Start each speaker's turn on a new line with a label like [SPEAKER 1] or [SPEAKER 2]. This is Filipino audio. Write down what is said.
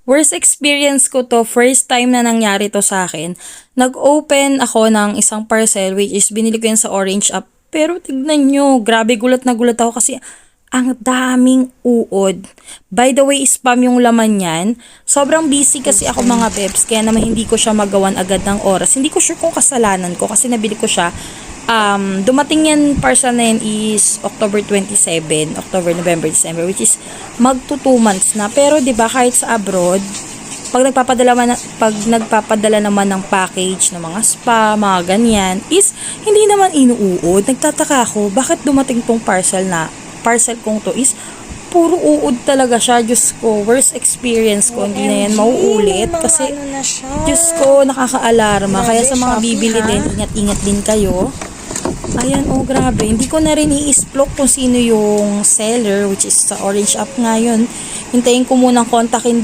[SPEAKER 1] Worst experience ko to, first time na nangyari to sa akin. Nag-open ako ng isang parcel which is binili ko yan sa Orange app. Pero tignan nyo, grabe gulat na gulat ako kasi ang daming uod. By the way, spam yung laman yan. Sobrang busy kasi ako mga bebs, kaya naman hindi ko siya magawan agad ng oras. Hindi ko sure kung kasalanan ko kasi nabili ko siya. Dumating yan parcel na yan is October 27, October, November, December, which is magto 2 months na. Pero 'di ba kahit sa abroad, pag nagpapadala naman ng package ng mga spa, mga ganyan, is hindi naman inuud. Nagtataka ako, bakit dumating tong parcel kong to is puro uod talaga siya. Diyos ko, worst experience ko. Hindi na yan mauulit. Kasi, Diyos ko, nakaka-alarma. Kaya sa mga bibili din, ingat-ingat din kayo. Ayan, oh grabe. Hindi ko na rin i-explore kung sino yung seller, which is sa Orange app ngayon. Hintayin ko munang kontakin